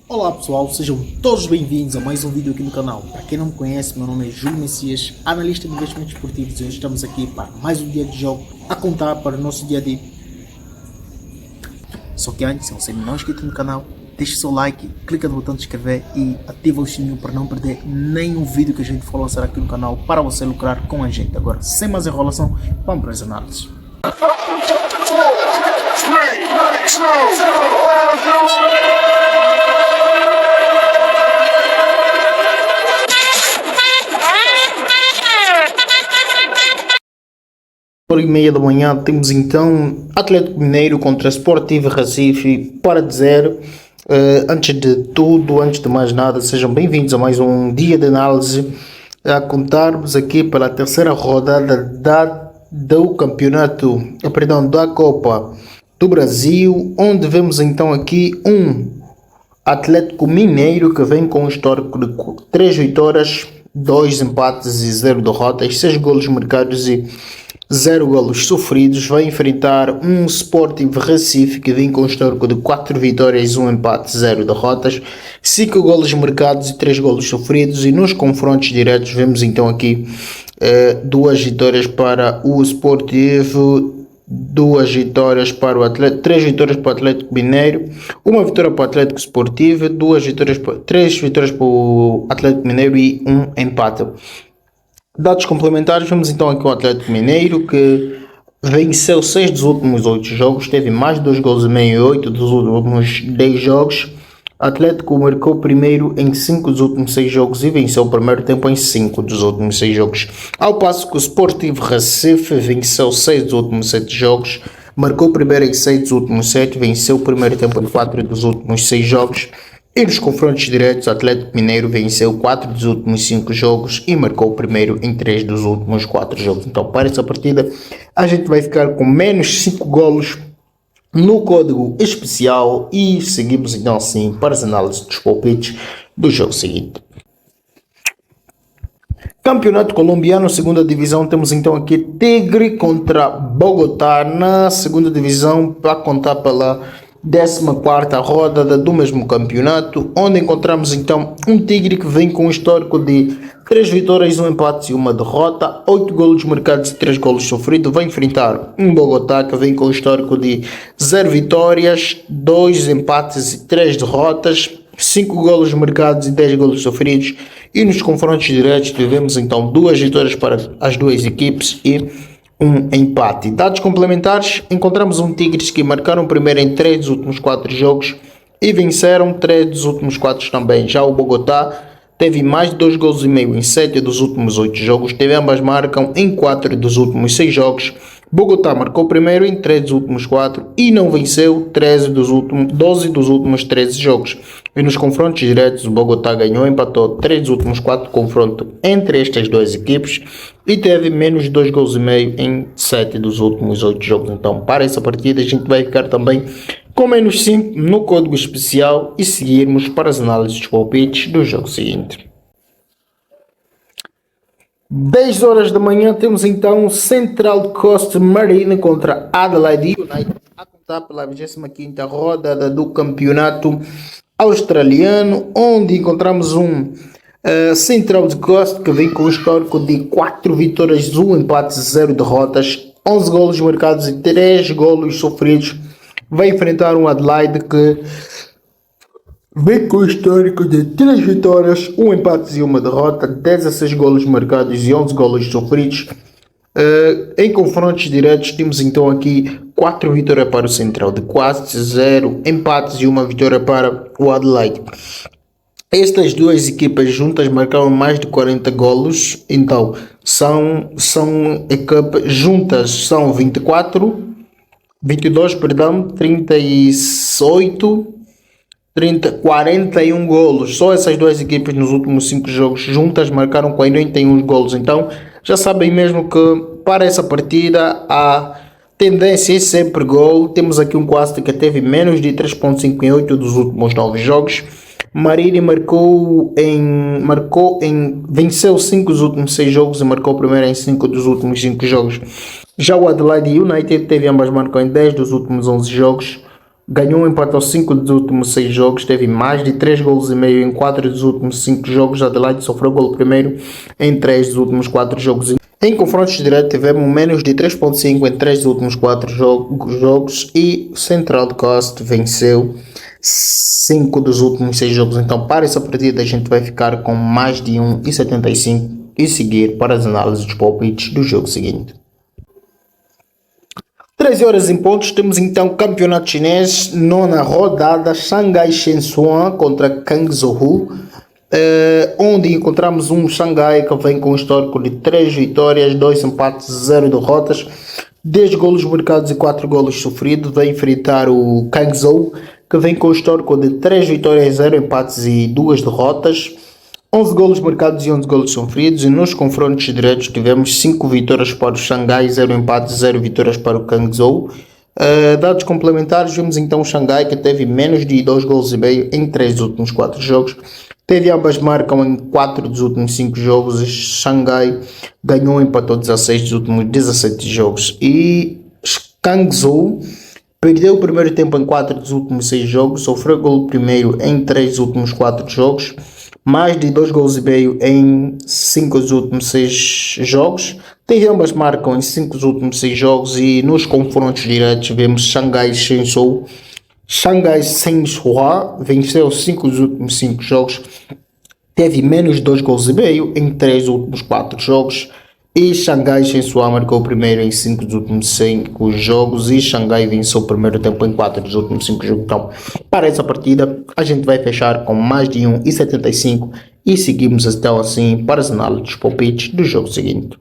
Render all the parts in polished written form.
Olá pessoal, sejam todos bem-vindos a mais um vídeo aqui no canal. Para quem não me conhece, meu nome é Júlio Messias, analista de investimentos esportivos, e hoje estamos aqui para mais um dia de jogo a contar para o nosso dia de... Só que antes, se você não é inscrito no canal, deixe seu like, clica no botão de inscrever e ativa o sininho para não perder nenhum vídeo que a gente for lançar aqui no canal para você lucrar com a gente. Agora, sem mais enrolação, vamos para as análises. Por 1h30 da manhã temos então Atlético Mineiro contra Sporting Recife. Para dizer, antes de tudo, antes de mais nada, sejam bem-vindos a mais um dia de análise, a contarmos aqui pela terceira rodada do campeonato, da Copa do Brasil, onde vemos então aqui um Atlético Mineiro que vem com um histórico de 3 vitórias, 2 empates e 0 derrotas, 6 golos marcados e 0 golos sofridos. Vai enfrentar um Sporting Recife que vem com um histórico de 4 vitórias, 1 empate, 0 derrotas, 5 golos marcados e 3 golos sofridos. E nos confrontos diretos vemos então aqui 2 vitórias para o Sportivo, 2 vitórias para o Atlético, 3 vitórias para o Atlético Mineiro, 1 vitória para o Atlético Sportivo, 3 vitórias para o Atlético Mineiro e 1 empate. Dados complementares, vemos então aqui o Atlético Mineiro que venceu 6 dos últimos 8 jogos, teve mais de 2 gols e meio em 8 dos últimos 10 jogos. O Atlético marcou primeiro em 5 dos últimos 6 jogos e venceu o primeiro tempo em 5 dos últimos 6 jogos. Ao passo que o Sporting Recife venceu 6 dos últimos 7 jogos, marcou primeiro em 6 dos últimos 7, venceu o primeiro tempo em 4 dos últimos 6 jogos. E nos confrontos diretos, o Atlético Mineiro venceu 4 dos últimos 5 jogos e marcou o primeiro em 3 dos últimos 4 jogos. Então, para essa partida, a gente vai ficar com menos 5 golos no código especial e seguimos então assim para as análises dos palpites do jogo seguinte. Campeonato colombiano, segunda divisão, temos então aqui Tigre contra Bogotá na segunda divisão, para contar pela 14ª rodada do mesmo campeonato, onde encontramos então um Tigre que vem com um histórico de 3 vitórias, 1 empate e 1 derrota, 8 golos marcados e 3 golos sofridos. Vai enfrentar um Bogotá que vem com um histórico de 0 vitórias, 2 empates e 3 derrotas, 5 golos marcados e 10 golos sofridos. E nos confrontos diretos tivemos então 2 vitórias para as duas equipes e 1 empate. Dados complementares, encontramos um Tigres que marcaram primeiro em 3 dos últimos 4 jogos e venceram 3 dos últimos 4 também. Já o Bogotá teve mais de 2 gols e meio em 7 dos últimos 8 jogos, teve ambas marcam em 4 dos últimos 6 jogos. Bogotá marcou primeiro em 3 dos últimos 4 e não venceu 12 dos últimos 13 jogos. E nos confrontos diretos, o Bogotá ganhou e empatou 3 dos últimos 4 confrontos entre estas duas equipes e teve menos de 2 gols e meio em 7 dos últimos 8 jogos. Então, para essa partida, a gente vai ficar também com menos 5 no código especial e seguirmos para as análises dos palpites do jogo seguinte. 10 horas da manhã temos então Central Coast Marine contra Adelaide United a contar pela 25ª rodada do campeonato australiano, onde encontramos um Central Coast que vem com um histórico de 4 vitórias, 1 empate e 0 derrotas, 11 golos marcados e 3 golos sofridos. Vai enfrentar um Adelaide que vem com o histórico de 3 vitórias, 1 empate e 1 derrota, 16 golos marcados e 11 golos sofridos. Em confrontos diretos temos então aqui 4 vitórias para o Central de quase 0 empates e 1 vitória para o Adelaide. Estas duas equipas juntas marcaram mais de 40 golos, então são equipas juntas, são 41 golos. Só essas duas equipes nos últimos 5 jogos juntas marcaram 41 golos. Então já sabem mesmo que para essa partida a tendência é sempre gol. Temos aqui um Costa que teve menos de 3.5 em 8 dos últimos 9 jogos. Marine venceu 5 dos últimos 6 jogos e marcou primeiro em 5 dos últimos 5 jogos. Já o Adelaide United teve ambas marcas em 10 dos últimos 11 jogos. ganhou, empatou 5 dos últimos 6 jogos, teve mais de 3 golos e meio em 4 dos últimos 5 jogos. Adelaide sofreu gol primeiro em 3 dos últimos 4 jogos. Em confrontos diretos tivemos menos de 3.5 em 3 dos últimos 4 jogos e Central Coast venceu 5 dos últimos 6 jogos. Então para essa partida a gente vai ficar com mais de 1,75 e seguir para as análises dos palpites do jogo seguinte. 13 horas em pontos, temos então campeonato chinês, nona rodada, Xangai Shensuan contra Guangzhou, onde encontramos um Xangai que vem com um histórico de 3 vitórias, 2 empates, 0 derrotas, 10 golos marcados e 4 golos sofridos. Vai enfrentar o Guangzhou, que vem com um histórico de 3 vitórias, 0 empates e 2 derrotas, 11 golos marcados e 11 golos sofridos. E nos confrontos diretos tivemos 5 vitórias para o Xangai, 0 empates, 0 vitórias para o Guangzhou. Dados complementares, vimos então o Xangai, que teve menos de 2 golos e meio em 3 dos últimos 4 jogos. Teve ambas marcam em 4 dos últimos 5 jogos. Xangai ganhou e empatou 16 dos últimos 17 jogos. E Guangzhou perdeu o primeiro tempo em 4 dos últimos 6 jogos. Sofreu gol primeiro em 3 dos últimos 4 jogos. Mais de 2 gols e meio em 5 dos últimos 6 jogos. Teve ambas marcam em 5 dos últimos 6 jogos. E nos confrontos diretos vemos Xangai Shenzhou. Xangai Shenhua venceu 5 dos últimos 5 jogos, teve menos de 2 gols e meio em 3 dos últimos 4 jogos. E Xangai Shenhua marcou o primeiro em 5 dos últimos 5 jogos. E Xangai venceu o primeiro tempo em 4 dos últimos 5 jogos. Então, para essa partida, a gente vai fechar com mais de 1,75 e seguimos então assim para as análises dos palpites do jogo seguinte.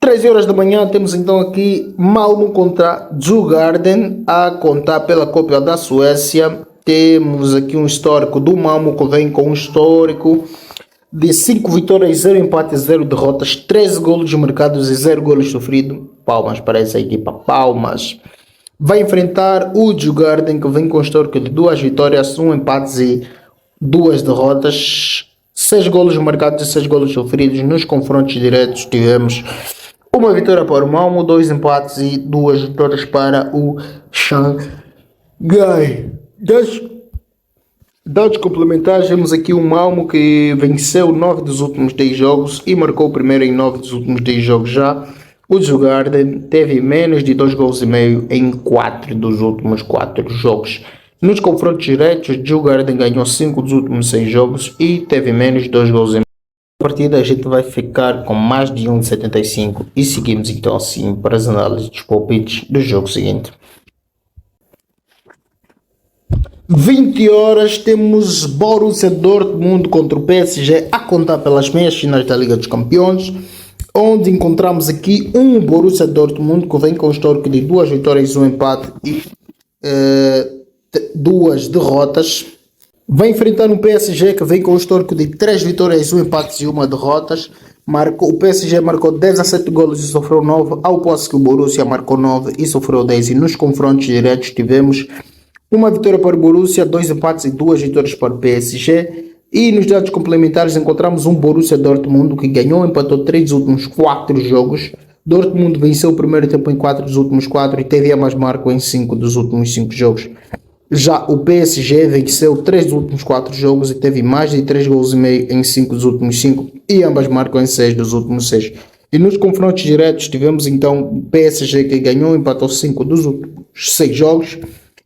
13 horas da manhã temos então aqui Malmo contra Djurgården a contar pela Copa da Suécia. Temos aqui um histórico do Malmo que vem com um histórico de 5 vitórias, 0 empates, 0 derrotas, 13 golos marcados e 0 golos sofridos. Palmas para essa equipa, palmas. Vai enfrentar o Djurgården, que vem com um histórico de 2 vitórias, 1 empates e 2 derrotas, 6 golos marcados e 6 golos sofridos. Nos confrontos diretos tivemos uma vitória para o Malmo, 2 empates e 2 vitórias para o Xangai. Dados complementares, temos aqui o Malmo que venceu 9 dos últimos 10 jogos e marcou o primeiro em 9 dos últimos 10 jogos já. O Djurgården teve menos de 2 gols e meio em 4 dos últimos 4 jogos. Nos confrontos diretos, o Djurgården ganhou 5 dos últimos 6 jogos e teve menos de 2 gols e meio. Partida a gente vai ficar com mais de 1,75 e seguimos então assim para as análises dos palpites do jogo seguinte. 20 horas temos Borussia Dortmund contra o PSG a contar pelas meias finais da Liga dos Campeões, onde encontramos aqui um Borussia Dortmund que vem com um histórico de 2 vitórias, 1 empate e 2 derrotas. Vai enfrentar um PSG que vem com um histórico de 3 vitórias, 1 empate e 1 derrotas. O PSG marcou 17 golos e sofreu 9, ao passo que o Borussia marcou 9 e sofreu 10. E nos confrontos diretos tivemos uma vitória para o Borussia, 2 empates e 2 vitórias para o PSG. E nos dados complementares encontramos um Borussia Dortmund que ganhou e empatou 3 dos últimos 4 jogos. Dortmund venceu o primeiro tempo em 4 dos últimos 4 e teve a mais marco em 5 dos últimos 5 jogos. Já o PSG venceu 3 dos últimos 4 jogos e teve mais de 3 gols e meio em 5 dos últimos 5 e ambas marcam em 6 dos últimos 6. E nos confrontos diretos tivemos então o PSG que ganhou e empatou 5 dos últimos 6 jogos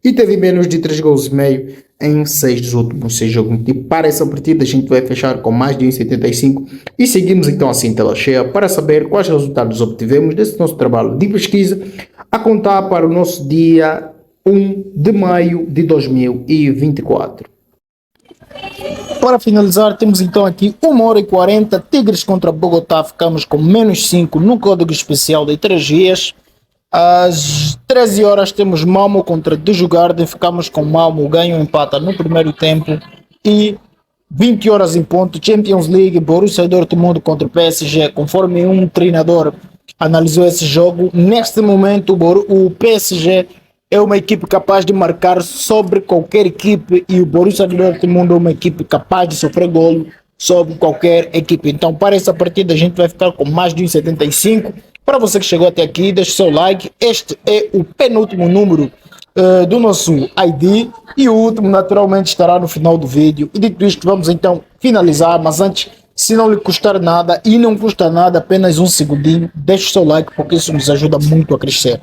e teve menos de 3 gols e meio em 6 dos últimos 6 jogos. E para essa partida a gente vai fechar com mais de 1,75 e seguimos então assim tela cheia para saber quais resultados obtivemos desse nosso trabalho de pesquisa a contar para o nosso dia 1 de maio de 2024. Para finalizar, temos então aqui 1h40, Tigres contra Bogotá, ficamos com menos 5 no código especial de 3 dias. Às 13 horas temos Malmo contra Djurgården, ficamos com Malmo, ganho empata no primeiro tempo. E 20 horas em ponto, Champions League, Borussia Dortmund contra o PSG, conforme um treinador analisou esse jogo. Neste momento o PSG é uma equipe capaz de marcar sobre qualquer equipe e o Borussia Dortmund é uma equipe capaz de sofrer golo sobre qualquer equipe. Então para essa partida a gente vai ficar com mais de 1,75. Para você que chegou até aqui, deixe seu like. Este é o penúltimo número do nosso ID, e o último naturalmente estará no final do vídeo. E dito isto, vamos então finalizar, mas antes, se não lhe custar nada, e não custa nada, apenas um segundinho, deixe o seu like porque isso nos ajuda muito a crescer.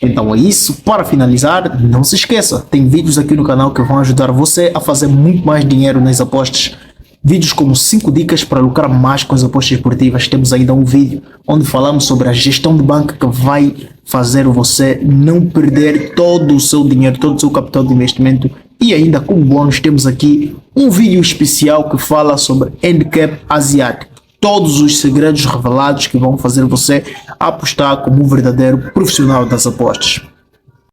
Então é isso, para finalizar, não se esqueça, tem vídeos aqui no canal que vão ajudar você a fazer muito mais dinheiro nas apostas. Vídeos como 5 dicas para lucrar mais com as apostas esportivas. Temos ainda um vídeo onde falamos sobre a gestão de banca que vai fazer você não perder todo o seu dinheiro, todo o seu capital de investimento. E ainda como bônus temos aqui um vídeo especial que fala sobre handicap asiático. Todos os segredos revelados que vão fazer você apostar como um verdadeiro profissional das apostas.